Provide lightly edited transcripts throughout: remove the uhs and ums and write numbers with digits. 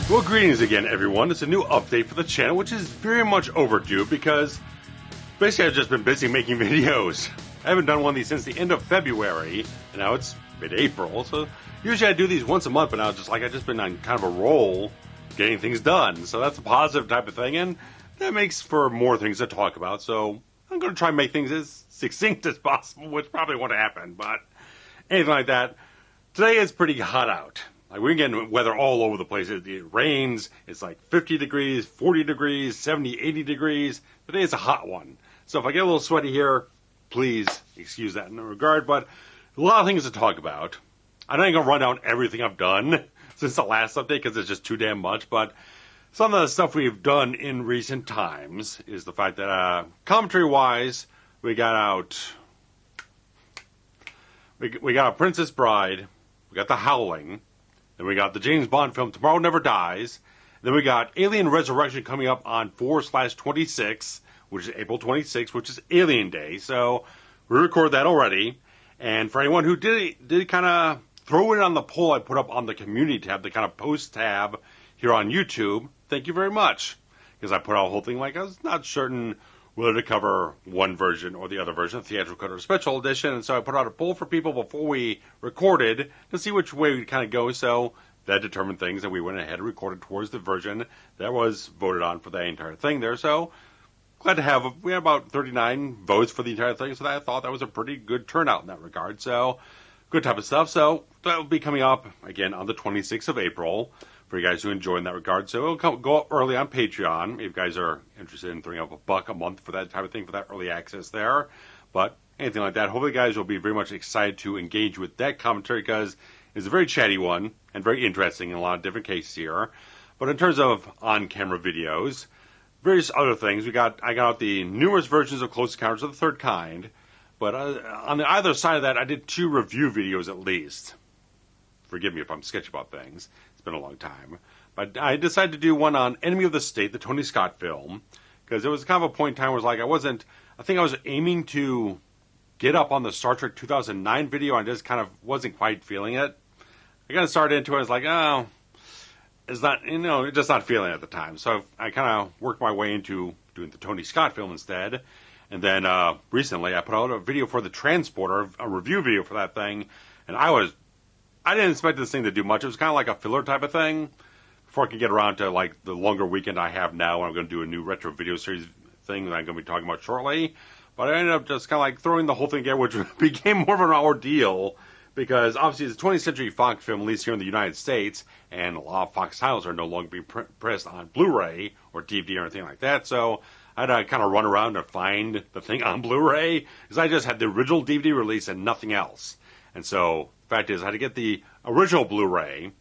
Well, greetings again, everyone. It's a new update for the channel, which is very much overdue because basically I've just been busy making videos. I haven't done one of these since the end of February, and now it's mid-April, so usually I do these once a month, but now I've just been on kind of a roll getting things done. So that's a positive type of thing, and that makes for more things to talk about. So I'm going to try and make things as succinct as possible, which probably won't happen, but anything like that. Today is pretty hot out. Like, we're getting weather all over the place. It rains. It's like 50 degrees, 40 degrees, 70, 80 degrees. Today is a hot one. So if I get a little sweaty here, please excuse that in that regard. But a lot of things to talk about. I'm not going to run down everything I've done since the last update because it's just too damn much. But some of the stuff we've done in recent times is the fact that commentary-wise, we got out... We got a Princess Bride. We got The Howling. Then we got the James Bond film Tomorrow Never Dies. Then we got Alien Resurrection coming up on 4/26, which is April 26th, which is Alien Day. So we recorded that already. And for anyone who did kind of throw it on the poll I put up on the community tab, the kind of post tab here on YouTube, thank you very much. Because I put out a whole thing like I was not certain whether to cover one version or the other version, theatrical cut or special edition. And so I put out a poll for people before we recorded to see which way we'd kind of go. So that determined things, and we went ahead and recorded towards the version that was voted on for the entire thing there. So glad to have, we had about 39 votes for the entire thing. So I thought that was a pretty good turnout in that regard. So good type of stuff. So that will be coming up again on the 26th of April. For you guys who enjoy in that regard. So it'll go up early on Patreon if you guys are interested in throwing up $1 a month for that type of thing, for that early access there. But anything like that, hopefully you guys will be very much excited to engage with that commentary because it's a very chatty one and very interesting in a lot of different cases here. But in terms of on-camera videos, various other things, I got out the numerous versions of Close Encounters of the Third Kind. But on the either side of that, I did 2 review videos at least. Forgive me if I'm sketchy about things. It's been a long time. But I decided to do one on Enemy of the State, the Tony Scott film, because it was kind of a point in time where it was like I think I was aiming to get up on the Star Trek 2009 video, and I just kind of wasn't quite feeling it. I kind of started into it, I was like, oh, it's not, just not feeling it at the time. So I kind of worked my way into doing the Tony Scott film instead. And then recently I put out a video for The Transporter, a review video for that thing, and I didn't expect this thing to do much. It was kind of like a filler type of thing before I could get around to like the longer weekend I have now when I'm going to do a new retro video series thing that I'm going to be talking about shortly. But I ended up just kind of like throwing the whole thing together, which became more of an ordeal because obviously it's a 20th Century Fox film, at least here in the United States, and a lot of Fox titles are no longer being pressed on Blu-ray or DVD or anything like that. So I had to kind of run around and find the thing on Blu-ray because I just had the original DVD release and nothing else. And so the fact is, I had to get the original Blu-ray,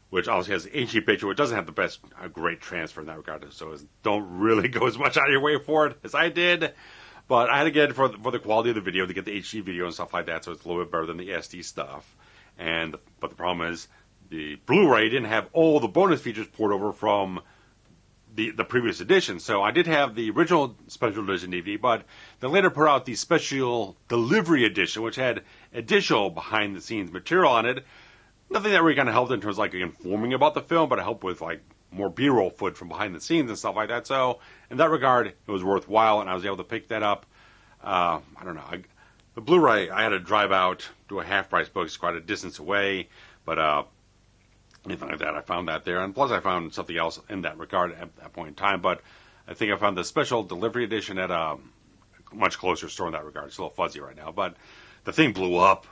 which obviously has the HD picture, which doesn't have the best, great transfer in that regard, so don't really go as much out of your way for it as I did. But I had to get it for the quality of the video, to get the HD video and stuff like that, so it's a little bit better than the SD stuff. But the problem is, the Blu-ray didn't have all the bonus features poured over from the previous edition. So I did have the original special edition DVD, but they later put out the special delivery edition, which had additional behind-the-scenes material on it. Nothing that really kind of helped in terms of like informing about the film, but it helped with like more B-roll footage from behind the scenes and stuff like that. So in that regard, it was worthwhile, and I was able to pick that up. I don't know. The Blu-ray, I had to drive out to a half-price bookstore quite a distance away, but anything like that, I found that there. And plus I found something else in that regard at that point in time. But I think I found the special delivery edition at a much closer store in that regard. It's a little fuzzy right now. But the thing blew up.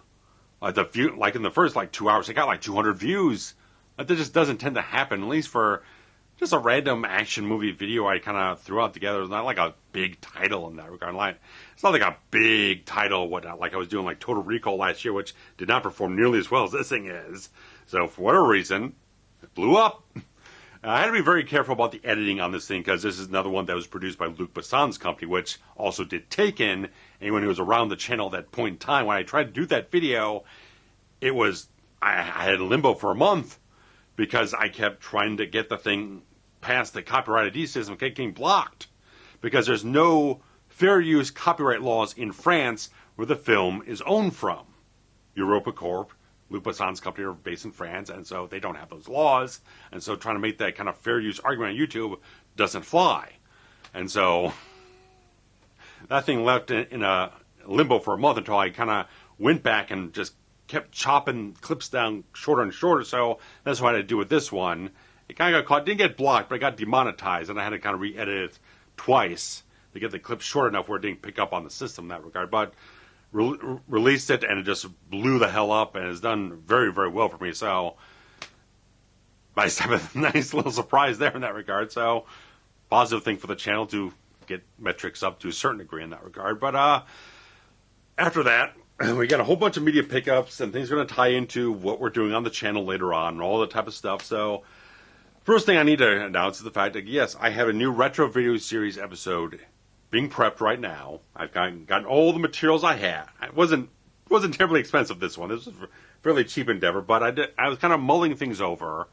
Like in the first 2 hours, it got like 200 views. That just doesn't tend to happen, at least for just a random action movie video I kind of threw out together. It's not like a big title in that regard. It's not like a big title, like I was doing like Total Recall last year, which did not perform nearly as well as this thing is. So for whatever reason, it blew up. I had to be very careful about the editing on this thing because this is another one that was produced by Luc Besson's company, which also did Taken. Anyone who was around the channel at that point in time, when I tried to do that video, I had limbo for a month because I kept trying to get the thing past the copyright ID system, kept getting blocked because there's no fair use copyright laws in France where the film is owned from. Europa Corp Luc Besson's company are based in France, and so they don't have those laws. And so trying to make that kind of fair use argument on YouTube doesn't fly. And so that thing left in a limbo for a month until I kind of went back and just kept chopping clips down shorter and shorter. So that's what I had to do with this one. It kind of got caught, didn't get blocked, but it got demonetized, and I had to kind of re-edit it twice to get the clip short enough where it didn't pick up on the system in that regard. But released it, and it just blew the hell up, and it's done very, very well for me. So I have a nice little surprise there in that regard. So positive thing for the channel to get metrics up to a certain degree in that regard. But after that, we got a whole bunch of media pickups, and things are going to tie into what we're doing on the channel later on, and all that type of stuff. So first thing I need to announce is the fact that, yes, I have a new retro video series episode being prepped right now. I've gotten all the materials I had. It wasn't terribly expensive, this one. This was a fairly cheap endeavor, but I was kind of mulling things over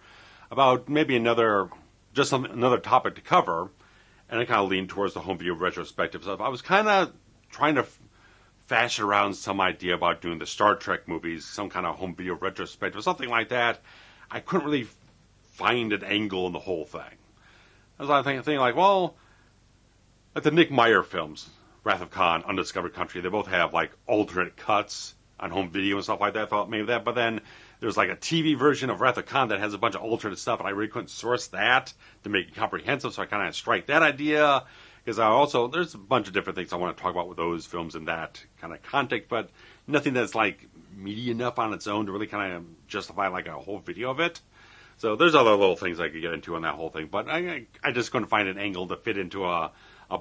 about maybe another topic to cover, and I kind of leaned towards the home video retrospective stuff. I was kind of trying to fashion around some idea about doing the Star Trek movies, some kind of home video retrospective, something like that. I couldn't really find an angle in the whole thing. I was thinking like, well, like the Nick Meyer films, Wrath of Khan, Undiscovered Country, they both have like alternate cuts on home video and stuff like that. I thought maybe that, but then there's like a TV version of Wrath of Khan that has a bunch of alternate stuff, and I really couldn't source that to make it comprehensive, so I kind of strike that idea. Because there's a bunch of different things I want to talk about with those films in that kind of context, but nothing that's like meaty enough on its own to really kind of justify like a whole video of it. So there's other little things I could get into on that whole thing, but I just couldn't find an angle to fit into a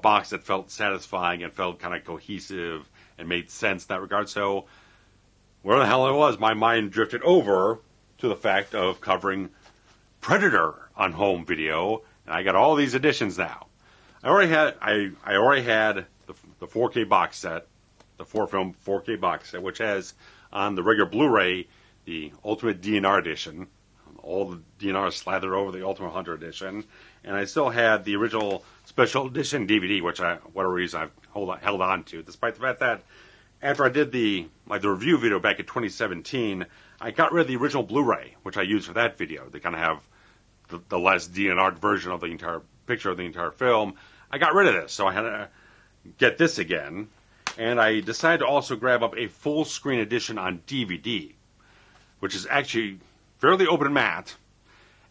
box that felt satisfying and felt kind of cohesive and made sense in that regard. So where the hell I was, my mind drifted over to the fact of covering Predator on home video, and I got all these editions now. I already had the 4K box set, the 4-film 4K box set, which has on the regular Blu-ray the Ultimate DNR edition, all the DNR slathered over the Ultimate Hunter edition, and I still had the original special edition DVD, which whatever reason I've held on to, despite the fact that after I did the review video back in 2017, I got rid of the original Blu-ray, which I used for that video. They kind of have the less DNR version of the entire picture of the entire film. I got rid of this, so I had to get this again, and I decided to also grab up a full screen edition on DVD, which is actually fairly open matte.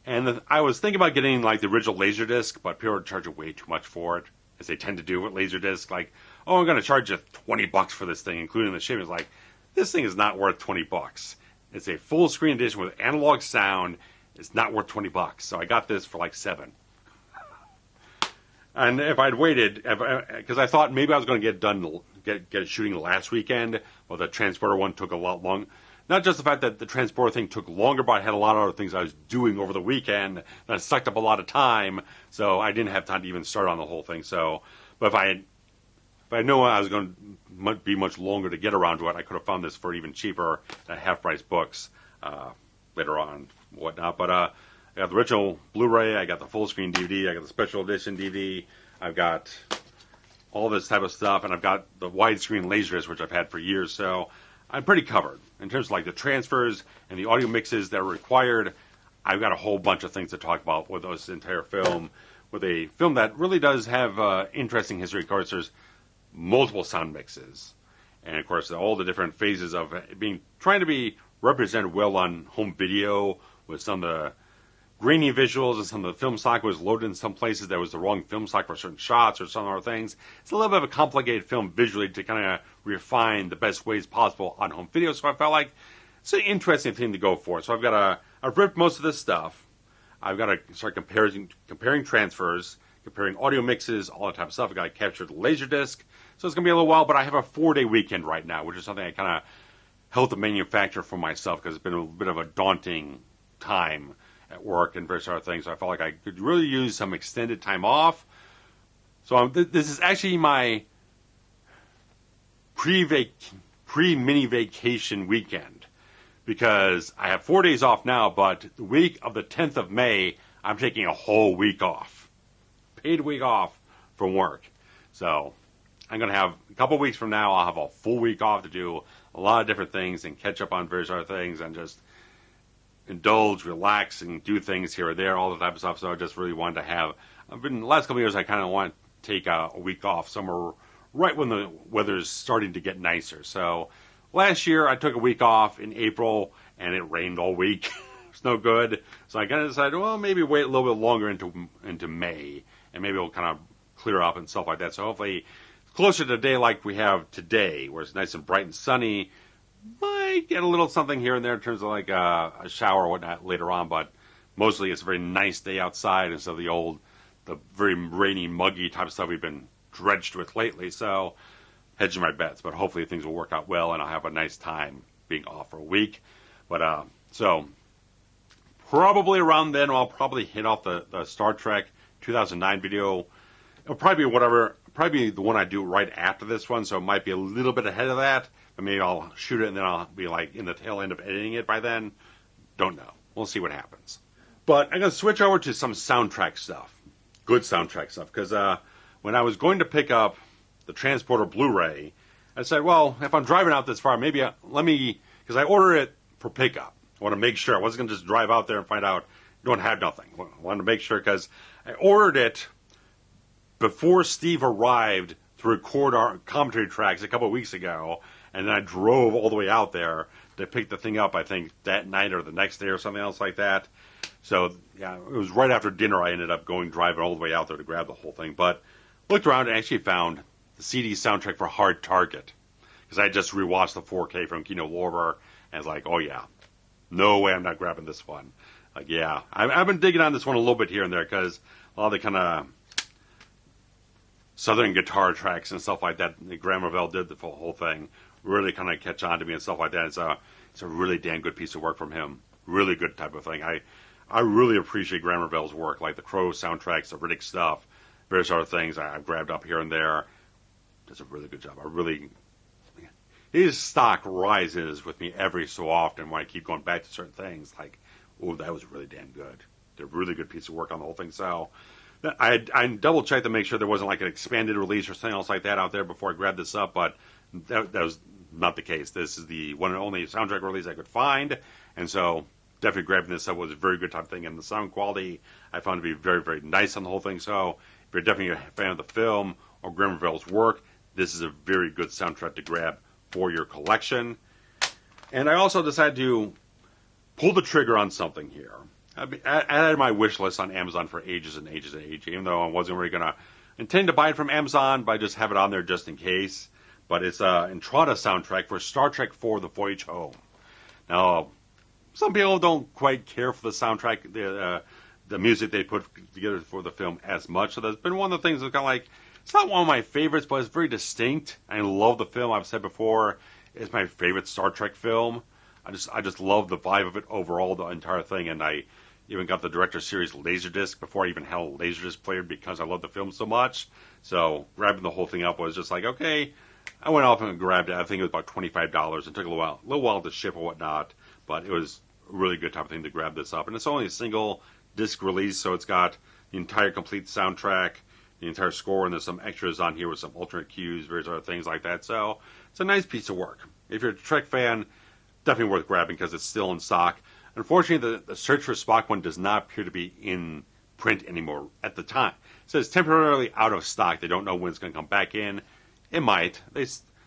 And I was thinking about getting like the original Laserdisc, but people are charging way too much for it, as they tend to do with Laserdisc. Like, oh, I'm going to charge you $20 for this thing, including the shipping. It's like, this thing is not worth $20. It's a full screen edition with analog sound. It's not worth $20. So I got this for like $7. And if I'd waited, because I thought maybe I was going to get shooting last weekend, well, the Transporter one took a lot long. Not just the fact that the Transporter thing took longer, but I had a lot of other things I was doing over the weekend that sucked up a lot of time, so I didn't have time to even start on the whole thing. So, but if I know I was going to be much longer to get around to it, I could have found this for even cheaper at half-price books later on, whatnot. But I got the original Blu-ray, I got the full-screen DVD, I got the special edition DVD, I've got all this type of stuff, and I've got the widescreen Laserdisc, which I've had for years, so I'm pretty covered. In terms of like the transfers and the audio mixes that are required, I've got a whole bunch of things to talk about with this entire film, with a film that really does have interesting history. Of course, there's multiple sound mixes, and of course all the different phases of trying to be represented well on home video, with some of the grainy visuals and some of the film stock was loaded in some places that was the wrong film stock for certain shots or some other things. It's a little bit of a complicated film visually to kind of refine the best ways possible on home video, so I felt like it's an interesting thing to go for. So I've ripped most of this stuff. I've got to start comparing transfers, comparing audio mixes, all that type of stuff. I've got to capture the Laserdisc. So it's going to be a little while, but I have a 4-day weekend right now, which is something I kind of helped to manufacture for myself because it's been a bit of a daunting time at work and various other things. So I felt like I could really use some extended time off. So this is actually my pre-mini vacation weekend, because I have 4 days off now, but the week of the 10th of May, I'm taking a whole week off. Paid week off from work. So I'm going to have a couple weeks from now, I'll have a full week off to do a lot of different things and catch up on various other things and just indulge, relax, and do things here or there, all the type of stuff. So I just really wanted to have, the last couple of years I kind of want to take a week off somewhere right when the weather's starting to get nicer. So last year I took a week off in April and it rained all week. It's no good. So I kind of decided, well, maybe wait a little bit longer into May and maybe it'll kind of clear up and stuff like that. So hopefully closer to a day like we have today, where it's nice and bright and sunny, might get a little something here and there in terms of like a shower or whatnot later on, but mostly it's a very nice day outside instead of the very rainy, muggy type of stuff we've been drenched with lately. So hedging my bets, but hopefully things will work out well and I'll have a nice time being off for a week. But so probably around then I'll probably hit off the Star Trek 2009 video. It'll probably be the one I do right after this one, so it might be a little bit ahead of that. But maybe I'll shoot it and then I'll be like in the tail end of editing it by then. Don't know. We'll see what happens. But I'm going to switch over to some soundtrack stuff. Good soundtrack stuff. Because when I was going to pick up the Transporter Blu-ray, I said, well, if I'm driving out this far, maybe because I ordered it for pickup. I want to make sure. I wasn't going to just drive out there and find out you don't have nothing. I wanted to make sure because I ordered it before Steve arrived to record our commentary tracks a couple of weeks ago, and then I drove all the way out there to pick the thing up, I think, that night or the next day or something else like that. So, yeah, it was right after dinner I ended up driving all the way out there to grab the whole thing. But looked around and actually found the CD soundtrack for Hard Target, because I just rewatched the 4K from Kino Lorber, and was like, oh, yeah, no way I'm not grabbing this one. Like, yeah, I've been digging on this one a little bit here and there, because a lot of the kind of Southern guitar tracks and stuff like that, Graham Revell did the whole thing, really kind of catch on to me and stuff like that. It's a really damn good piece of work from him. Really good type of thing. I really appreciate Graham Revell's work, like the Crow soundtracks, the Riddick stuff, various other things I've grabbed up here and there. Does a really good job. His stock rises with me every so often when I keep going back to certain things. Like, oh, that was really damn good. Did a really good piece of work on the whole thing. So I double checked to make sure there wasn't like an expanded release or something else like that out there before I grabbed this up, but that was not the case. This is the one and only soundtrack release I could find, and so definitely grabbing this up was a very good type of thing. And the sound quality I found to be very, very nice on the whole thing. So if you're definitely a fan of the film or Graham Revell's work, this is a very good soundtrack to grab for your collection. And I also decided to pull the trigger on something here. I had my wish list on Amazon for ages and ages and ages, even though I wasn't really going to intend to buy it from Amazon, but I just have it on there just in case. But it's an Entrada soundtrack for Star Trek IV: The Voyage Home. Now, some people don't quite care for the soundtrack, the music they put together for the film as much. So that's been one of the things that's kind of like, it's not one of my favorites, but it's very distinct. I love the film. I've said before, it's my favorite Star Trek film. I just love the vibe of it overall, the entire thing, and I even got the director's series Laserdisc before I even had a Laserdisc player because I love the film so much. So grabbing the whole thing up was just like, okay. I went off and grabbed it. I think it was about $25. It took a little while to ship or whatnot, but it was a really good type of thing to grab this up. And it's only a single disc release, so it's got the entire complete soundtrack, the entire score, and there's some extras on here with some alternate cues, various other things like that. So it's a nice piece of work. If you're a Trek fan, definitely worth grabbing because it's still in stock. Unfortunately, the Search for Spock one does not appear to be in print anymore at the time. It says temporarily out of stock. They don't know when it's going to come back in. It might.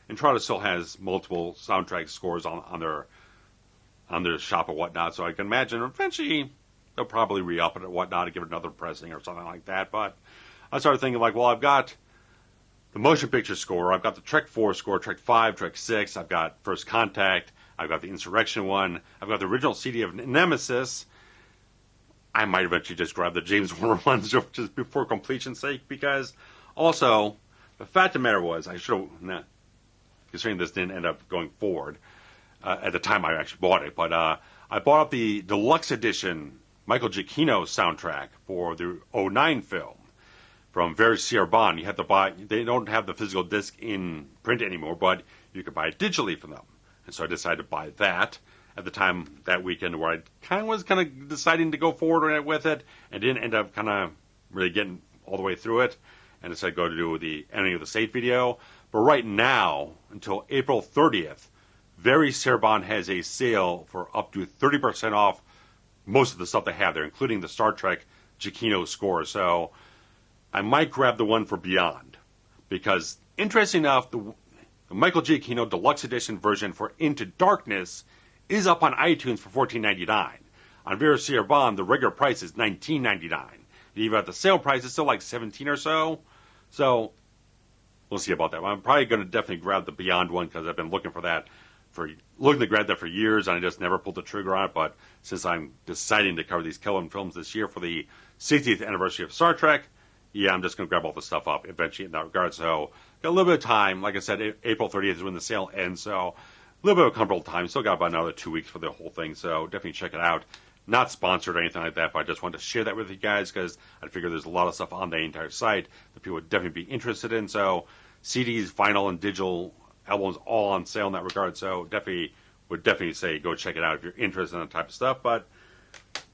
Entrada still has multiple soundtrack scores on their shop or whatnot, so I can imagine eventually they'll probably re-up it or whatnot and give it another pressing or something like that. But I started thinking like, well, I've got the motion picture score, I've got the Trek 4 score, Trek 5, Trek 6, I've got First Contact, I've got the Insurrection one, I've got the original CD of Nemesis. I might eventually just grab the James Horner ones just before completion's sake, because also the fact of the matter was, I should have, considering this didn't end up going forward at the time I actually bought it, but I bought up the deluxe edition Michael Giacchino soundtrack for the '09 film from Very Sierra Bond. You have to buy, they don't have the physical disc in print anymore, but you can buy it digitally from them. And so I decided to buy that at the time that weekend where I kind of deciding to go forward with it and didn't end up kind of really getting all the way through it. And decided to go to do the ending of the state video. But right now, until April 30th, Very Cerebon has a sale for up to 30% off most of the stuff they have there, including the Star Trek Giacchino score. So I might grab the one for Beyond, because interesting enough, the Michael Giacchino Deluxe Edition version for Into Darkness is up on iTunes for $14.99. On Vera Cerebon, the regular price is $19.99. Even at the sale price, it's still like $17 or so. So we'll see about that. I'm probably going to definitely grab the Beyond one, because I've been looking to grab that for years, and I just never pulled the trigger on it. But since I'm deciding to cover these Kellen films this year for the 60th anniversary of Star Trek, yeah, I'm just going to grab all this stuff up eventually in that regard. So got a little bit of time. Like I said, April 30th is when the sale ends, so a little bit of comfortable time. Still got about another 2 weeks for the whole thing, so definitely check it out. Not sponsored or anything like that, but I just wanted to share that with you guys, because I figure there's a lot of stuff on the entire site that people would definitely be interested in. So CDs, vinyl, and digital albums all on sale in that regard. So would definitely say go check it out if you're interested in that type of stuff. But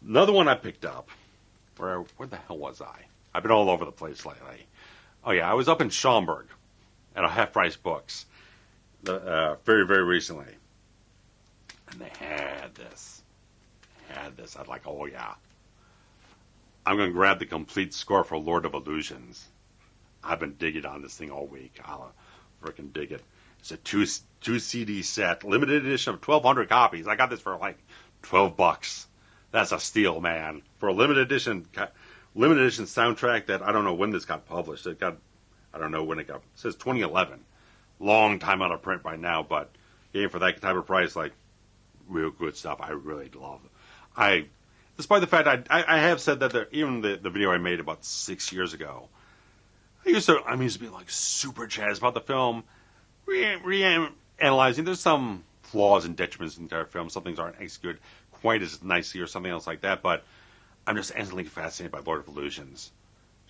another one I picked up, where the hell was I? I've been all over the place lately. Oh yeah, I was up in Schaumburg at a Half Price Books very, very recently, and they had this. I'm like, oh yeah, I'm going to grab the complete score for Lord of Illusions. I've been digging on this thing all week. I'll freaking dig it. It's a two CD set, limited edition of 1,200 copies. I got this for like $12. That's a steal, man. For a limited edition soundtrack that I don't know when this got published. I don't know when it says 2011. Long time out of print by now, but yeah, for that type of price, like, real good stuff. I really love it. Despite the fact I have said that even the video I made about 6 years ago, I used to be like super jazzed about the film, analyzing. There's some flaws and detriments in the film. Some things aren't executed quite as nicely or something else like that, but I'm just endlessly fascinated by Lord of Illusions.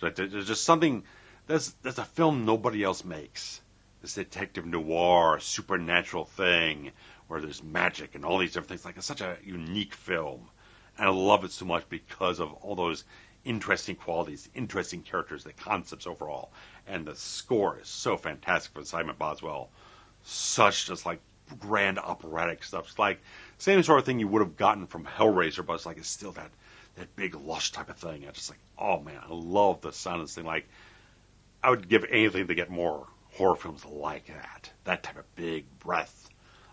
There's just something, there's a film nobody else makes. This detective noir, supernatural thing, where there's magic and all these different things. Like, it's such a unique film. And I love it so much because of all those interesting qualities, interesting characters, the concepts overall. And the score is so fantastic for Simon Boswell. Such just like grand operatic stuff. It's like same sort of thing you would have gotten from Hellraiser, but it's still that big lush type of thing. I'm just like, oh man, I love the sound of this thing. Like, I would give anything to get more horror films like that. That type of big breadth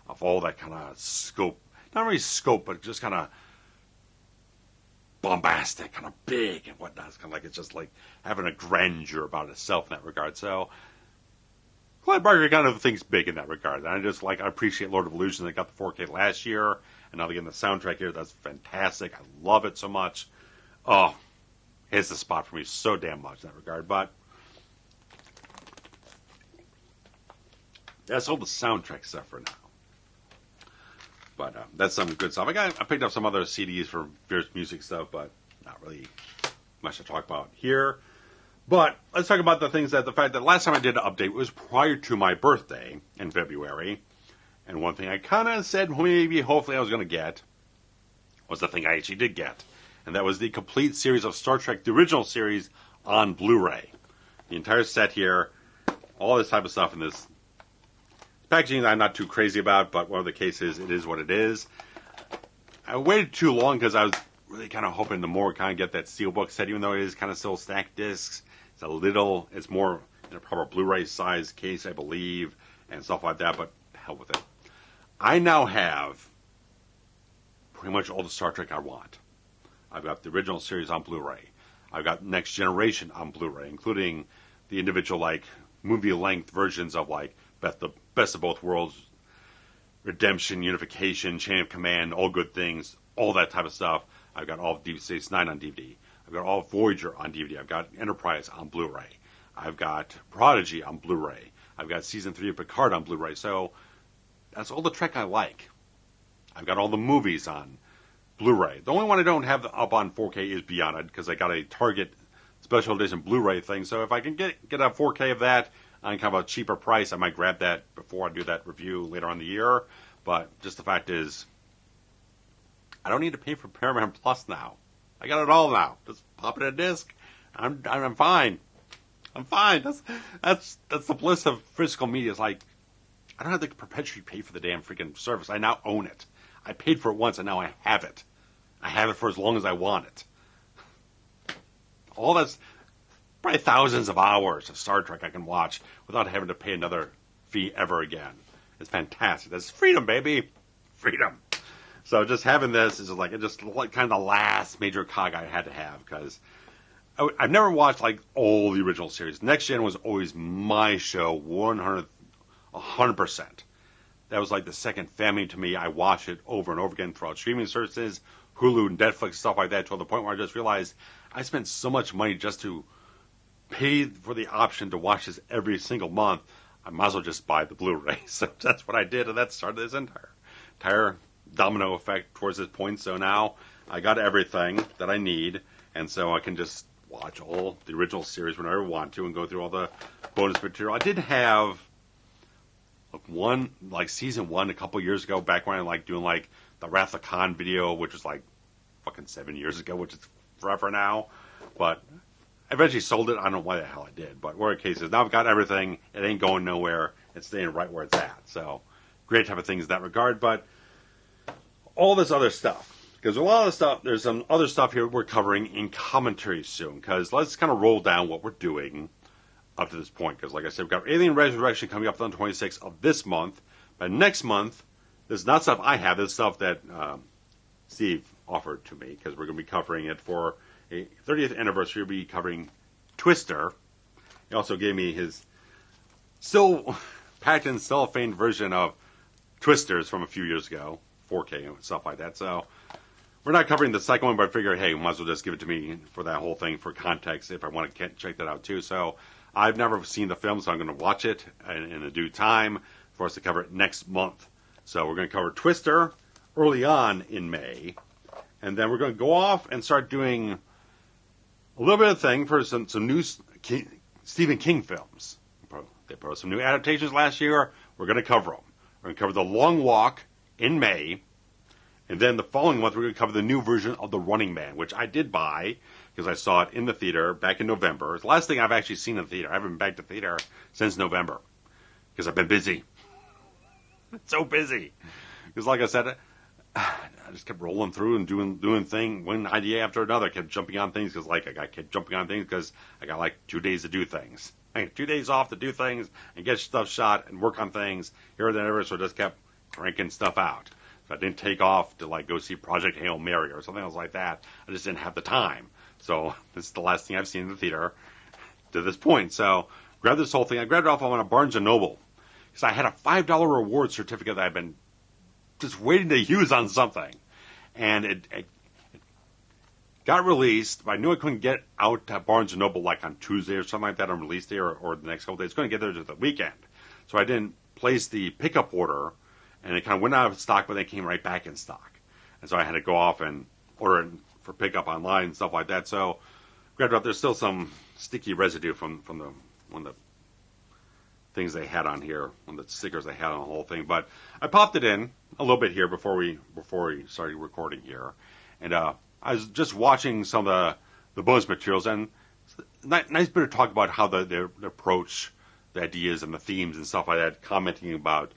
of all that kind of scope. Not really scope, but just kind of bombastic, kind of big and whatnot. It's kind of like, it's just like having a grandeur about itself in that regard. So Clive Barker kind of thinks big in that regard. And I appreciate Lord of Illusions. They got the 4K last year, and now they're getting the soundtrack here. That's fantastic. I love it so much. Oh, hits the spot for me so damn much in that regard. But that's all the soundtrack stuff for now. But that's some good stuff. I picked up some other CDs for Fierce Music stuff, but not really much to talk about here. But let's talk about the fact that last time I did an update was prior to my birthday in February. And one thing I kind of said hopefully I was going to get was the thing I actually did get. And that was the complete series of Star Trek, the original series, on Blu-ray. The entire set here, all this type of stuff in this. Packaging I'm not too crazy about, but one of the cases, it is what it is. I waited too long because I was really kind of hoping to more kind of get that steelbook set, even though it is kind of still stacked discs. It's more in a proper Blu-ray size case, I believe, and stuff like that, but hell with it. I now have pretty much all the Star Trek I want. I've got the original series on Blu-ray. I've got Next Generation on Blu-ray, including the individual, movie-length versions of, the Best of Both Worlds, Redemption, Unification, Chain of Command, All Good Things, all that type of stuff. I've got all of Deep Space Nine on DVD. I've got all of Voyager on DVD. I've got Enterprise on Blu-ray. I've got Prodigy on Blu-ray. I've got Season 3 of Picard on Blu-ray. So that's all the Trek I like. I've got all the movies on Blu-ray. The only one I don't have up on 4K is Beyond It, because I got a Target special edition Blu-ray thing. So if I can get a 4K of that on kind of a cheaper price, I might grab that before I do that review later on in the year. But just the fact is, I don't need to pay for Paramount Plus now. I got it all now. Just pop it in a disc. I'm fine. I'm fine. That's the bliss of physical media. It's like, I don't have to perpetually pay for the damn freaking service. I now own it. I paid for it once, and now I have it. I have it for as long as I want it. All that's probably thousands of hours of Star Trek I can watch without having to pay another fee ever again. It's fantastic. That's freedom, baby. Freedom. So just having this is like kind of the last major cog I had to have, because I've never watched like all the original series. Next Gen was always my show, 100%. That was like the second family to me. I watched it over and over again throughout streaming services, Hulu and Netflix, stuff like that, to the point where I just realized I spent so much money just to pay for the option to watch this every single month. I might as well just buy the Blu-ray. So that's what I did, and that started this entire domino effect towards this point. So now I got everything that I need, and so I can just watch all the original series whenever I want to and go through all the bonus material. I did have season 1 a couple years ago, back when I doing the Wrath of Khan video, which was like fucking 7 years ago, which is forever now. But I eventually sold it. I don't know why the hell I did, but whatever the case is, now I've got everything. It ain't going nowhere. It's staying right where it's at. So great type of things in that regard. But all this other stuff, because a lot of the stuff, there's some other stuff here we're covering in commentary soon, because let's kind of roll down what we're doing up to this point. Because like I said, we've got Alien Resurrection coming up on the 26th of this month. But next month, this is not stuff I have. This is stuff that Steve offered to me, because we're going to be covering it for a 30th anniversary. We'll be covering Twister. He also gave me his still packed in cellophane version of Twisters from a few years ago, 4K and stuff like that. So we're not covering the second one, but I figure, hey, might as well just give it to me for that whole thing for context if I want to check that out too. So I've never seen the film, so I'm going to watch it in a due time for us to cover it next month. So we're going to cover Twister early on in May, and then we're going to go off and start doing a little bit of thing for some new Stephen King films. They brought some new adaptations last year. We're going to cover them. We're going to cover The Long Walk in May, and then the following month we're going to cover the new version of The Running Man, which I did buy because I saw it in the theater back in November. It's the last thing I've actually seen in the theater. I haven't been back to theater since November because I've been busy. So busy. Because like I said, I just kept rolling through and doing thing, one idea after another. I kept jumping on things because I kept jumping on things because I got 2 days to do things. I had 2 days off to do things and get stuff shot and work on things here and there. So I just kept cranking stuff out. So I didn't take off to go see Project Hail Mary or something else like that. I just didn't have the time. So this is the last thing I've seen in the theater to this point. So grabbed this whole thing. I grabbed it off on a Barnes & Noble because I had a $5 reward certificate that I've been just waiting to use on something. And it got released, but I knew I couldn't get out to Barnes & Noble on Tuesday or something like that on release day or the next couple days. It's going to get there just the weekend. So I didn't place the pickup order, and it kind of went out of stock, but then it came right back in stock. And so I had to go off and order it for pickup online and stuff like that. So grabbed it up. There's still some sticky residue from one of the things they had on here, one of the stickers they had on the whole thing. But I popped it in a little bit here before we started recording here. And I was just watching some of the bonus materials, and nice bit of talk about how they approach the ideas and the themes and stuff like that, commenting about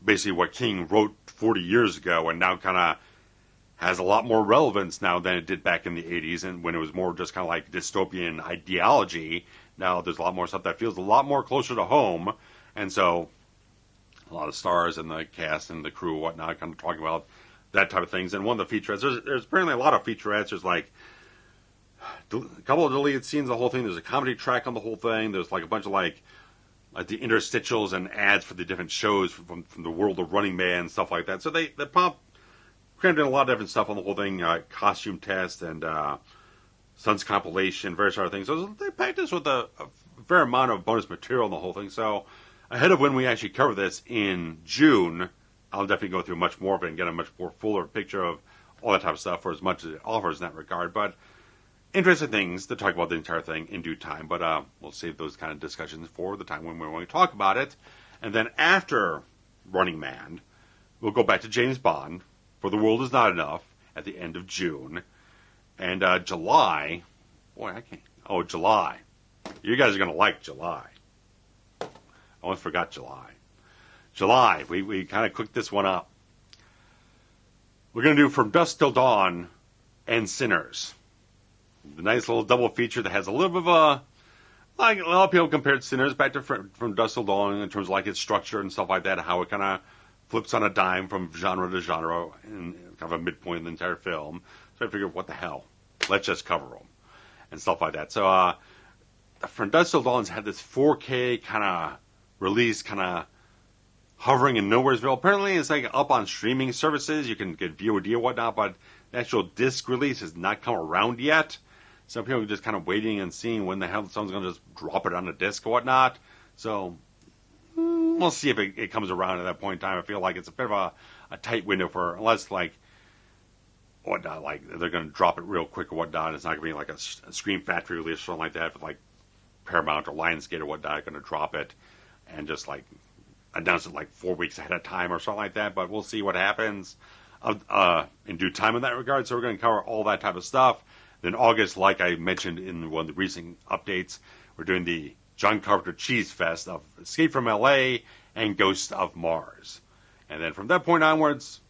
basically what King wrote 40 years ago and now kind of has a lot more relevance now than it did back in the 80s, and when it was more just kind of dystopian ideology. Now there's a lot more stuff that feels a lot more closer to home, and so a lot of stars and the cast and the crew and whatnot kind of talking about that type of things. And one of the featurettes, there's apparently a lot of featurettes. There's a couple of deleted scenes, the whole thing. There's a comedy track on the whole thing. There's a bunch of the interstitials and ads for the different shows from the world of Running Man and stuff like that. So they crammed in a lot of different stuff on the whole thing, costume test and Sun's compilation, various other things. So they packed us with a fair amount of bonus material on the whole thing. So ahead of when we actually cover this in June, I'll definitely go through much more of it and get a much more fuller picture of all that type of stuff for as much as it offers in that regard. But interesting things to talk about the entire thing in due time. But we'll save those kind of discussions for the time when we want to talk about it. And then after Running Man, we'll go back to James Bond for The World Is Not Enough at the end of June. And July, July. You guys are going to like July. I almost forgot July. July, we kind of cooked this one up. We're going to do From Dusk Till Dawn and Sinners. The nice little double feature that has a little bit of a, like a lot of people compared Sinners back to From Dusk Till Dawn in terms of like its structure and stuff like that, how it kind of flips on a dime from genre to genre and kind of a midpoint in the entire film. So I figured, what the hell? Let's just cover them and stuff like that. So From Dusk Till Dawn's had this 4K kind of release, kind of hovering in Nowheresville. Apparently, it's like up on streaming services. You can get VOD or whatnot, but the actual disc release has not come around yet. Some people are just kind of waiting and seeing when the hell someone's going to just drop it on a disc or whatnot. So we'll see if it comes around at that point in time. I feel like it's a bit of a tight window for, unless like whatnot, like they're going to drop it real quick or whatnot. It's not going to be like a Scream Factory release or something like that. But like Paramount or Lionsgate or whatnot are going to drop it and just like announce it like 4 weeks ahead of time or something like that. But we'll see what happens in due time in that regard. So we're going to cover all that type of stuff. Then August, like I mentioned in one of the recent updates, we're doing the John Carpenter Cheese Fest of Escape from L.A. and Ghost of Mars. And then from that point onwards,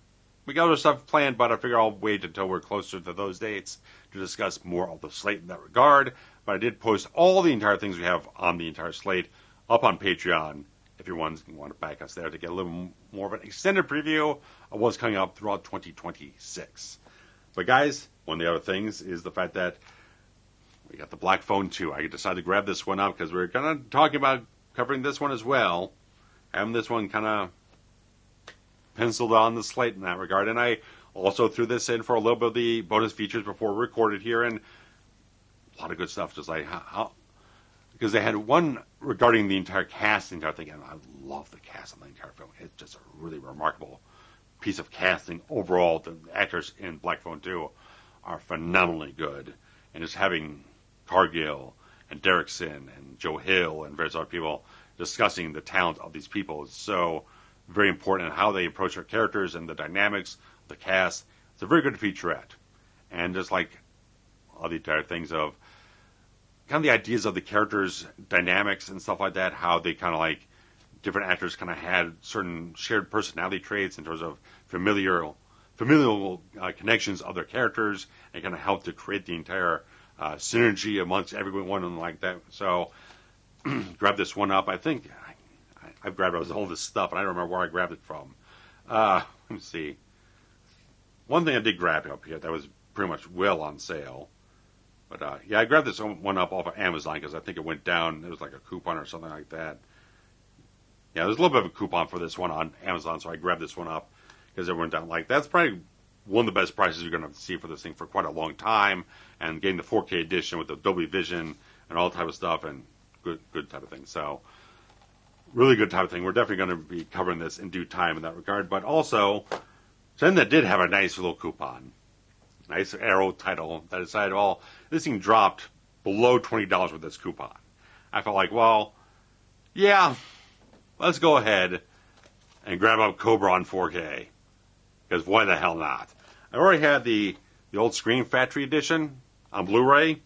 we got other stuff planned, but I figure I'll wait until we're closer to those dates to discuss more of the slate in that regard. But I did post all the entire things we have on the entire slate up on Patreon if you want to back us there to get a little more of an extended preview of what's coming up throughout 2026. But guys, one of the other things is the fact that we got the Black Phone 2. I decided to grab this one up because we were kind of talking about covering this one as well. Having this one kind of penciled on the slate in that regard. And I also threw this in for a little bit of the bonus features before we recorded here. And a lot of good stuff. Just like how because they had one regarding the entire cast, the entire thing. And I love the cast on the entire film. It's just a really remarkable piece of casting overall. The actors in Black Phone 2 are phenomenally good. And just having Cargill and Derrickson and Joe Hill and various other people discussing the talent of these people is so very important in how they approach their characters and the dynamics of the cast. It's a very good featurette. And just like all the entire things of kind of the ideas of the characters' dynamics and stuff like that, how they kind of like different actors kind of had certain shared personality traits in terms of familial connections of their characters and kind of help to create the entire synergy amongst everyone and like that. So grab this one up. I think I've grabbed all this stuff and I don't remember where I grabbed it from. Let me see. One thing I did grab up here that was pretty much well on sale. But yeah, I grabbed this one up off of Amazon because I think it went down. It was like a coupon or something like that. Yeah, there's a little bit of a coupon for this one on Amazon, so I grabbed this one up because it went down. Like, that's probably one of the best prices you're going to see for this thing for quite a long time. And getting the 4K edition with the Dolby Vision and all type of stuff and good type of thing. So, really good type of thing. We're definitely going to be covering this in due time in that regard. But also, something that did have a nice little coupon. Nice arrow title that decided, well, this thing dropped below $20 with this coupon. I felt like, well, yeah, let's go ahead and grab up Cobra on 4K. Because why the hell not? I already had the old Scream Factory edition on Blu-ray,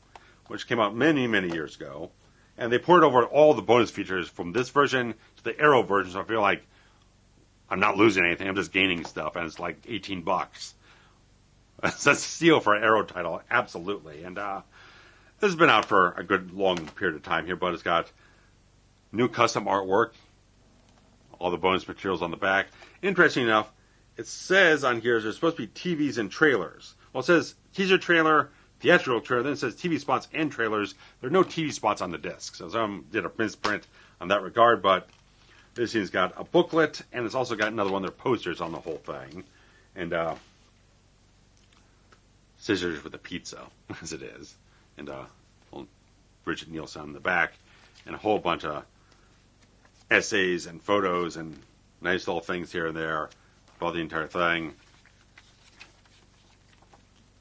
which came out many, many years ago. And they ported over all the bonus features from this version to the Arrow version, so I feel like I'm not losing anything. I'm just gaining stuff, and it's like $18. That's a steal for an Arrow title, absolutely. And this has been out for a good long period of time here, but it's got new custom artwork, all the bonus materials on the back. Interesting enough, it says on here there's supposed to be TVs and trailers. Well, it says teaser trailer, theatrical trailer, then it says TV spots and trailers. There are no TV spots on the disc, so some did a misprint on that regard, but this thing's got a booklet, and it's also got another one of their posters on the whole thing. And scissors with a pizza, as it is. And Bridget Nielsen on the back, and a whole bunch of essays and photos and nice little things here and there about the entire thing.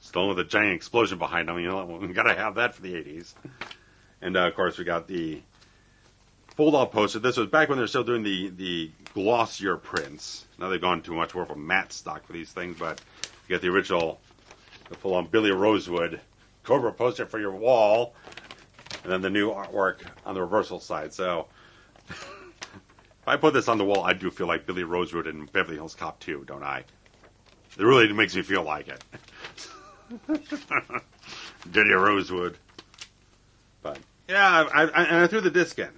Still with a giant explosion behind them. You know, we got to have that for the 80s. And, of course, we got the fold-out poster. This was back when they were still doing the glossier prints. Now they've gone to much more of a matte stock for these things, but you got the original, the full-on Billy Rosewood Cobra poster for your wall, and then the new artwork on the reversal side. So, If I put this on the wall, I do feel like Billy Rosewood in Beverly Hills Cop 2, don't I? It really makes me feel like it. Dirty Rosewood. But, yeah, I threw the disc in.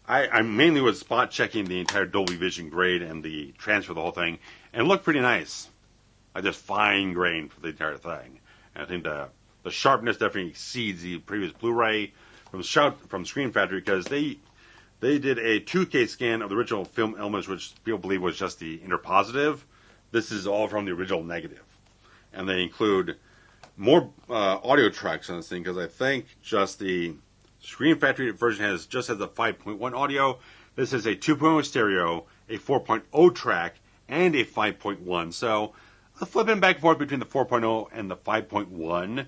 I mainly was spot checking the entire Dolby Vision grade and the transfer of the whole thing, and it looked pretty nice. I just fine grained for the entire thing. And I think the sharpness definitely exceeds the previous Blu-ray from Screen Factory, because they did a 2K scan of the original film elements, which people believe was just the inner positive. This is all from the original negative. And they include more audio tracks on this thing, because I think just the Screen Factory version has a 5.1 audio. This is a 2.0 stereo, a 4.0 track, and a 5.1. So flipping back and forth between the 4.0 and the 5.1,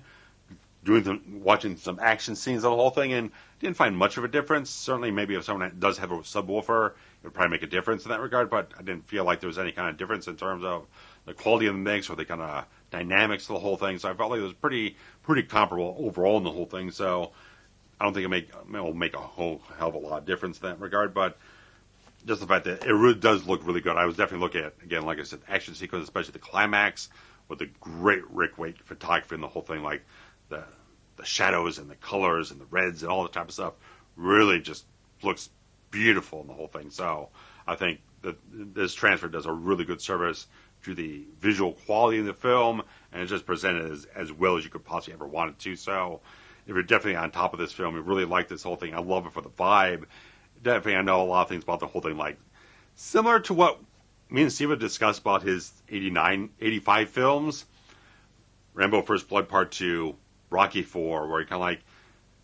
watching some action scenes of the whole thing, and didn't find much of a difference. Certainly, maybe if someone does have a subwoofer, it would probably make a difference in that regard, but I didn't feel like there was any kind of difference in terms of the quality of the mix or the kind of dynamics of the whole thing. So I felt like it was pretty comparable overall in the whole thing. So I don't think it'll make a whole hell of a lot of difference in that regard, but just the fact that it really does look really good. I was definitely looking at, again, like I said, action sequence, especially the climax, with the great Rick Waite photography and the whole thing, like the shadows and the colors and the reds and all the type of stuff really just looks beautiful in the whole thing. So I think that this transfer does a really good service to the visual quality of the film, and it's just presented as well as you could possibly ever want it to. So if you're definitely on top of this film, you really like this whole thing. I love it for the vibe. Definitely, I know a lot of things about the whole thing, like similar to what me and Steve discussed about his 85 films, Rambo First Blood Part 2, Rocky 4, where he kind of like,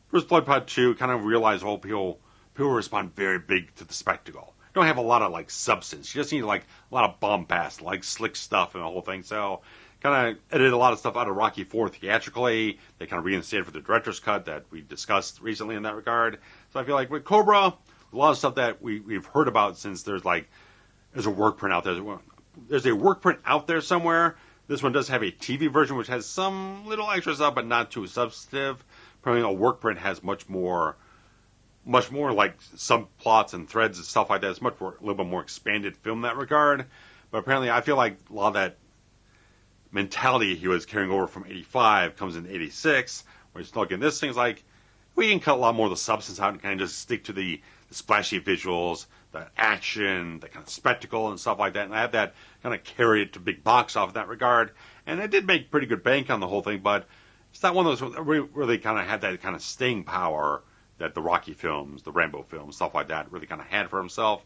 First Blood Part 2, kind of realize, people respond very big to the spectacle. Don't have a lot of like substance. You just need like a lot of bombast, like slick stuff and the whole thing. So kind of edited a lot of stuff out of Rocky 4 theatrically. They kind of reinstated for the director's cut that we discussed recently in that regard. So I feel like with Cobra, a lot of stuff that we've heard about since there's a work print out there. There's a work print out there somewhere. This one does have a TV version, which has some little extra stuff, but not too substantive. Probably a work print has much more like subplots and threads and stuff like that. It's a little bit more expanded film in that regard. But apparently, I feel like a lot of that mentality he was carrying over from 85 comes in 86, where he's looking, this thing's like, we can cut a lot more of the substance out and kind of just stick to the splashy visuals, the action, the kind of spectacle and stuff like that. And I have that kind of carry it to big box off in that regard. And it did make pretty good bank on the whole thing, but it's not one of those really kind of had that kind of staying power that the Rocky films, the Rambo films, stuff like that really kind of had for himself.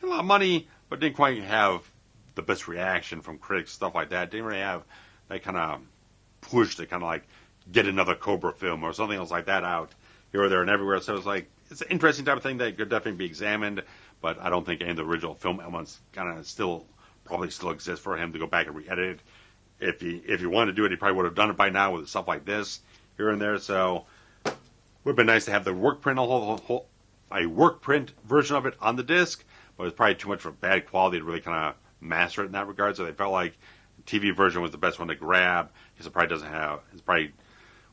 Had a lot of money, but didn't quite have the best reaction from critics, stuff like that. Didn't really have that kind of push to kind of like get another Cobra film or something else like that out here or there and everywhere. So it's an interesting type of thing that could definitely be examined, but I don't think any of the original film elements kind of probably still exist for him to go back and re-edit it. If he wanted to do it, he probably would have done it by now with stuff like this here and there. So it would have been nice to have the work print, a work print version of it on the disc, but it's probably too much for bad quality to really kind of master it in that regard. So they felt like the TV version was the best one to grab, because it probably doesn't have,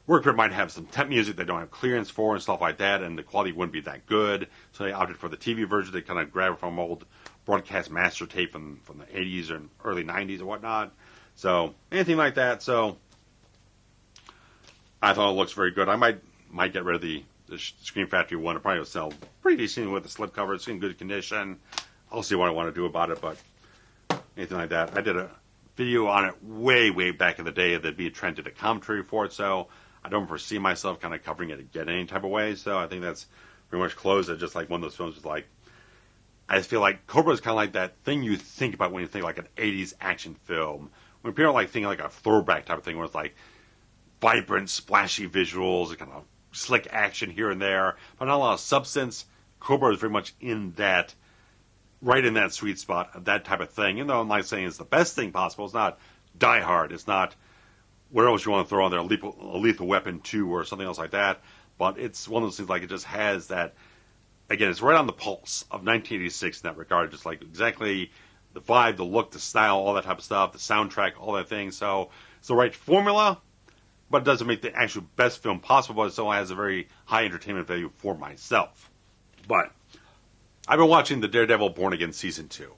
work print might have some temp music they don't have clearance for and stuff like that, and the quality wouldn't be that good. So they opted for the TV version. They kind of grab it from old broadcast master tape from the 80s and early 90s and whatnot. So anything like that. So I thought it looks very good. I might get rid of the Screen Factory one. It probably will sell pretty decently with the slipcover. It's in good condition. I'll see what I want to do about it, but anything like that. I did a video on it way back in the day. There'd be a trend to the commentary for it, so I don't foresee myself kind of covering it again any type of way. So I think that's pretty much closed. It's just like one of those films. Is like, I just feel like Cobra is kind of like that thing you think about when you think like an 80s action film. When people are like thinking like a throwback type of thing, where it's like vibrant, splashy visuals, and kind of slick action here and there, but not a lot of substance. Cobra is very much in that, right in that sweet spot of that type of thing. Even though I'm not saying it's the best thing possible, it's not Die Hard, it's not what else you want to throw on there, a Lethal Weapon 2 or something else like that, but it's one of those things like it just has that, again, it's right on the pulse of 1986 in that regard, just like exactly the vibe, the look, the style, all that type of stuff, the soundtrack, all that thing. So it's the right formula, but it doesn't make the actual best film possible, but it still has a very high entertainment value for myself. But I've been watching the Daredevil Born Again Season 2.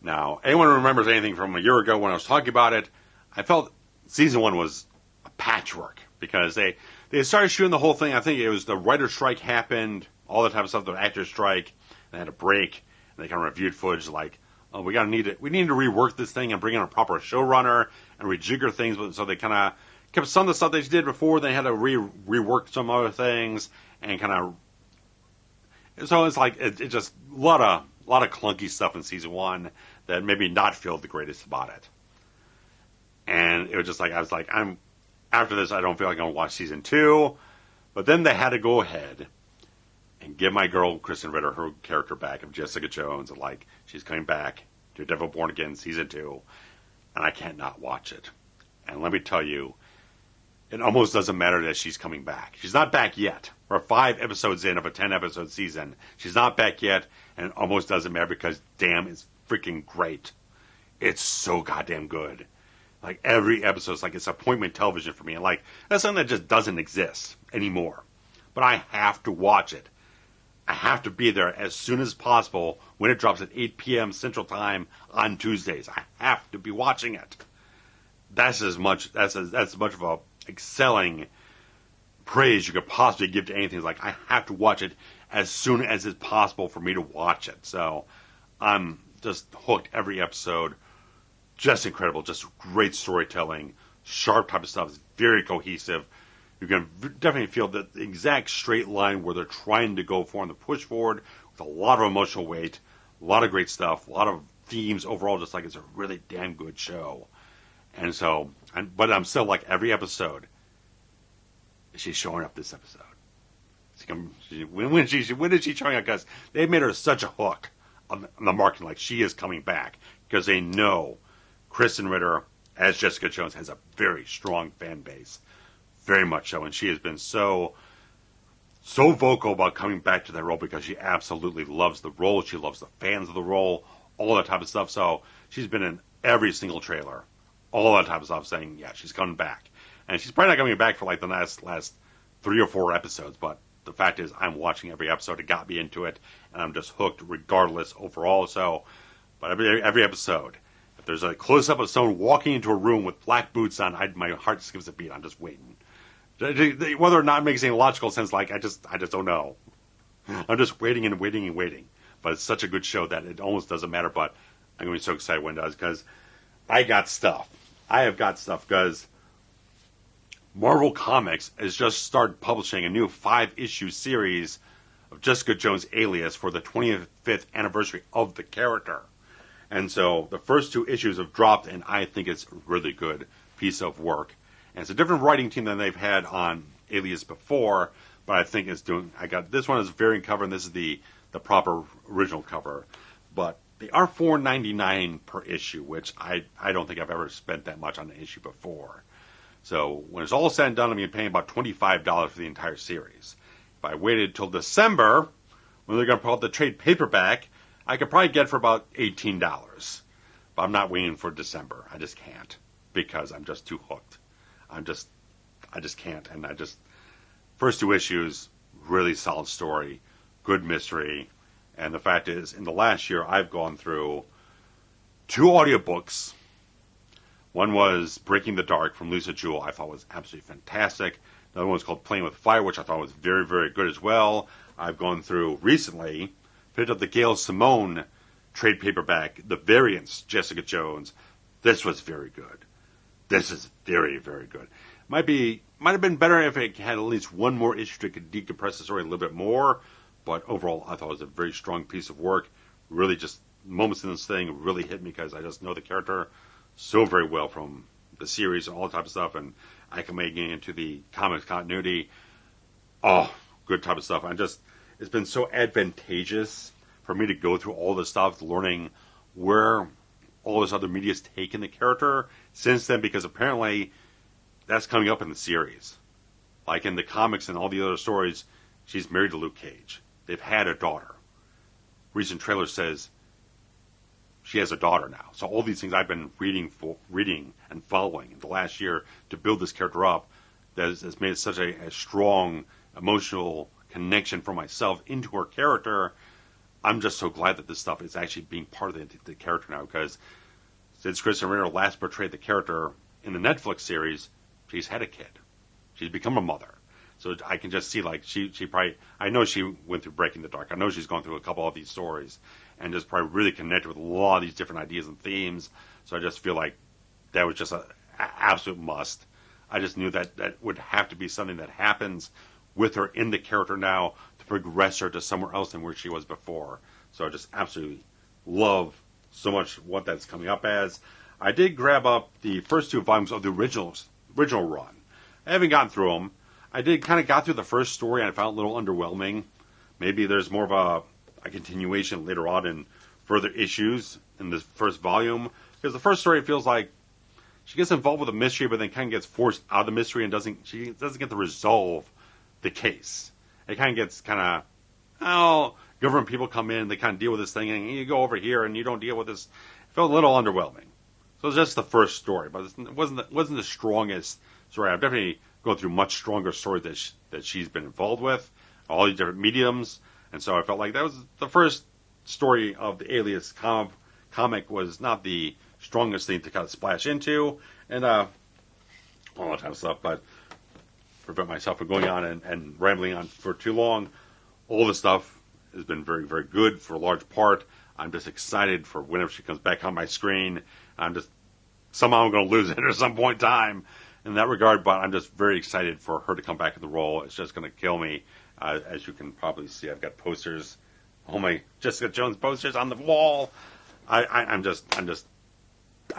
Now, anyone who remembers anything from a year ago when I was talking about it, I felt Season 1 was a patchwork because they started shooting the whole thing. I think it was the writer's strike happened, all the type of stuff, the actor's strike. They had a break, and they kind of reviewed footage like, oh, we need to rework this thing and bring in a proper showrunner and rejigger things. So they kind of kept some of the stuff they did before. They had to rework some other things and kind of. So it's like it just a lot of clunky stuff in Season 1 that maybe not feel the greatest about it. And it was just like I was like, after this I don't feel like I'm gonna watch Season 2. But then they had to go ahead and give my girl Kristen Ritter her character back of Jessica Jones, and like she's coming back to Daredevil Born Again Season 2, and I can't not watch it. And let me tell you, it almost doesn't matter that she's coming back. She's not back yet. We're 5 episodes in of a 10-episode season. She's not back yet, and it almost doesn't matter because, damn, it's freaking great. It's so goddamn good. Like, every episode is like it's appointment television for me. And, like, that's something that just doesn't exist anymore. But I have to watch it. I have to be there as soon as possible when it drops at 8 p.m. Central Time on Tuesdays. I have to be watching it. That's as much of a excelling praise you could possibly give to anything. It's like I have to watch it as soon as it's possible for me to watch it. So I'm just hooked every episode. Just incredible. Just great storytelling. Sharp type of stuff. It's very cohesive. You can definitely feel the exact straight line where they're trying to go for and the push forward with a lot of emotional weight, a lot of great stuff, a lot of themes overall. Just like it's a really damn good show. And so, but I'm still like every episode. She's showing up this episode. When is she showing up? Because they made her such a hook on the marketing. Like she is coming back because they know Kristen Ritter as Jessica Jones has a very strong fan base. Very much so, and she has been so vocal about coming back to that role because she absolutely loves the role. She loves the fans of the role, all that type of stuff. So she's been in every single trailer, all that type of stuff, saying, yeah, she's coming back. And she's probably not coming back for like the last 3 or 4 episodes, but the fact is I'm watching every episode. It got me into it, and I'm just hooked regardless overall. So, but every episode, if there's a close-up of someone walking into a room with black boots on, my heart just gives a beat. I'm just waiting. Whether or not it makes any logical sense, like I just don't know. I'm just waiting and waiting and waiting. But it's such a good show that it almost doesn't matter. But I'm going to be so excited when it does because I got stuff. I have got stuff because Marvel Comics has just started publishing a new 5-issue series of Jessica Jones Alias for the 25th anniversary of the character. And so the first 2 issues have dropped, and I think it's a really good piece of work. And it's a different writing team than they've had on Alias before, but I think it's doing. I got this one is a variant cover, and this is the proper original cover. But they are $4.99 per issue, which I don't think I've ever spent that much on an issue before. So when it's all said and done, I'm going to be paying about $25 for the entire series. If I waited till December, when they're going to put out the trade paperback, I could probably get it for about $18. But I'm not waiting for December. I just can't because I'm just too hooked. I just can't. And first 2 issues, really solid story, good mystery. And the fact is, in the last year, I've gone through 2 audiobooks. One was Breaking the Dark from Lisa Jewell. I thought was absolutely fantastic. Another one was called Playing with Fire, which I thought was very, very good as well. I've gone through recently, picked up the Gail Simone trade paperback, The Variants, Jessica Jones. This was very good. This is very, very good. Might have been better if it had at least one more issue to decompress the story a little bit more. But overall, I thought it was a very strong piece of work. Really just moments in this thing really hit me because I just know the character so very well from the series and all that type of stuff. And I can make it into the comics continuity. Oh, good type of stuff. It's been so advantageous for me to go through all this stuff, learning where all this other media's taken the character since then, because apparently that's coming up in the series. Like in the comics and all the other stories, she's married to Luke Cage. They've had a daughter. Recent trailer says she has a daughter now. So all these things I've been reading and following in the last year to build this character up that has made it such a strong emotional connection for myself into her character. I'm just so glad that this stuff is actually being part of the character now, because since Kristen Ritter last portrayed the character in the Netflix series, she's had a kid. She's become a mother. So I can just see, like, she probably, I know she went through Breaking the Dark. I know she's gone through a couple of these stories and just probably really connected with a lot of these different ideas and themes. So I just feel like that was just an absolute must. I just knew that that would have to be something that happens with her in the character now to progress her to somewhere else than where she was before. So I just absolutely love so much what that's coming up as. I did grab up the first 2 volumes of the original run. I haven't gotten through them. I did kind of got through the first story and I found it a little underwhelming. Maybe there's more of a continuation later on in further issues in the first volume. Because the first story, it feels like she gets involved with a mystery, but then kind of gets forced out of the mystery and she doesn't get to resolve the case. It kind of gets government people come in, they kind of deal with this thing, and you go over here and you don't deal with this. It felt a little underwhelming. So it was just the first story, but it wasn't the strongest story. I've definitely gone through much stronger stories that she's been involved with, all these different mediums, and so I felt like that was the first story of the Alias comic was not the strongest thing to kind of splash into, and all that type of stuff, but prevent myself from going on and rambling on for too long. All the stuff has been very, very good for a large part. I'm just excited for whenever she comes back on my screen. Somehow I'm going to lose it at some point in time in that regard, but I'm just very excited for her to come back in the role. It's just going to kill me. As you can probably see, I've got posters, all my Jessica Jones posters on the wall. I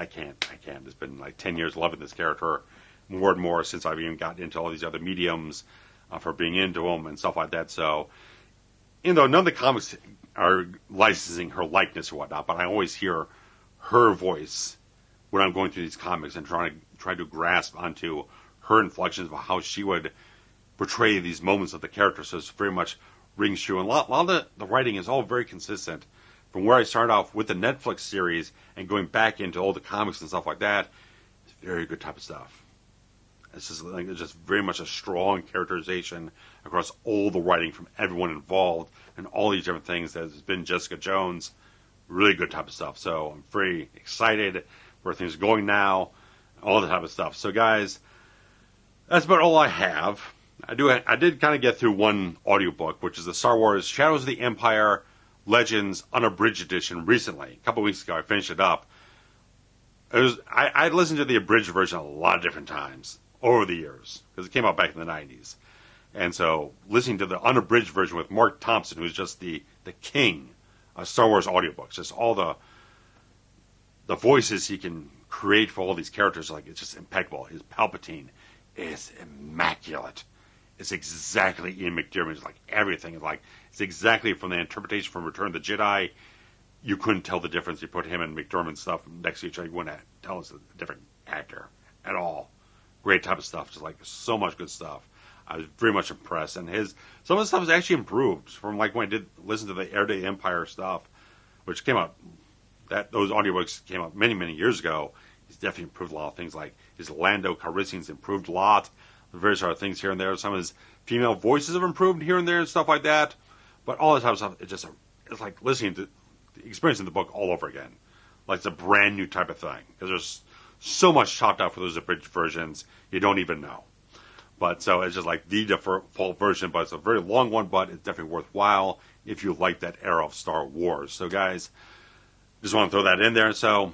can't. It's been like 10 years loving this character more and more since I've even gotten into all these other mediums for being into them and stuff like that. So, even though none of the comics are licensing her likeness or whatnot, but I always hear her voice when I'm going through these comics and trying to grasp onto her inflections of how she would portray these moments of the character. So it's very much rings true. And a lot of the writing is all very consistent. From where I started off with the Netflix series and going back into all the comics and stuff like that, it's very good type of stuff. It's just very much a strong characterization across all the writing from everyone involved and all these different things that has been Jessica Jones. Really good type of stuff. So I'm very excited where things are going now, all the type of stuff. So guys, that's about all I have. I did kind of get through one audiobook, which is the Star Wars Shadows of the Empire Legends Unabridged Edition recently. A couple weeks ago, I finished it up. I listened to the abridged version a lot of different times over the years, because it came out back in the 90s. And so, listening to the unabridged version with Mark Thompson, who's just the king of Star Wars audiobooks, just all the voices he can create for all these characters, like, it's just impeccable. His Palpatine is immaculate. It's exactly Ian McDiarmid. It's like everything. It's exactly from the interpretation from Return of the Jedi. You couldn't tell the difference. You put him and McDiarmid stuff next to each other, you wouldn't tell us a different actor at all. Great type of stuff. Just like so much good stuff. I was very much impressed. And some of the stuff is actually improved from like when I did listen to the Air Day Empire stuff, which came out, those audiobooks came out many, many years ago. He's definitely improved a lot of things. Like his Lando Calrissian's improved a lot. Various other things here and there. Some of his female voices have improved here and there and stuff like that. But all that type of stuff, it's like listening to, experiencing the book all over again. Like it's a brand new type of thing. Because there's so much chopped out for those abridged versions, you don't even know. But so it's just like the default version, but it's a very long one, but it's definitely worthwhile if you like that era of Star Wars. So guys, just want to throw that in there. So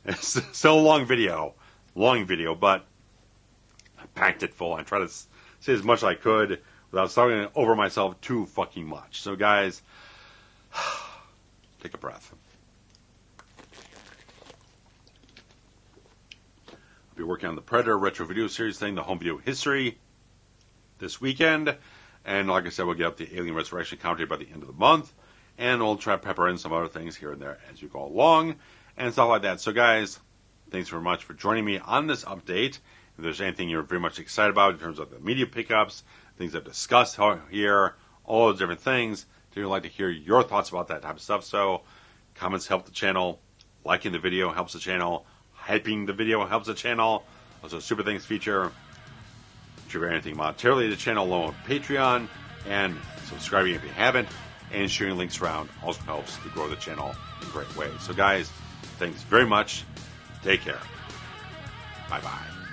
it's still a long video, but I packed it full. I tried to say as much as I could without starting over myself too fucking much. So guys, take a breath. I'll be working on the Predator Retro Video Series thing, the home video history, this weekend. And like I said, we'll get up the Alien Resurrection commentary by the end of the month. And we'll try to pepper in some other things here and there as you go along and stuff like that. So guys, thanks very much for joining me on this update. If there's anything you're very much excited about in terms of the media pickups, things I've discussed here, all those different things, I'd like to hear your thoughts about that type of stuff. So comments help the channel. Liking the video helps the channel. Hyping the video helps the channel. Also, Super Things feature. If you're anything monetarily to the channel along with Patreon, and subscribing if you haven't, and sharing links around also helps to grow the channel in a great way. So guys, thanks very much. Take care. Bye-bye.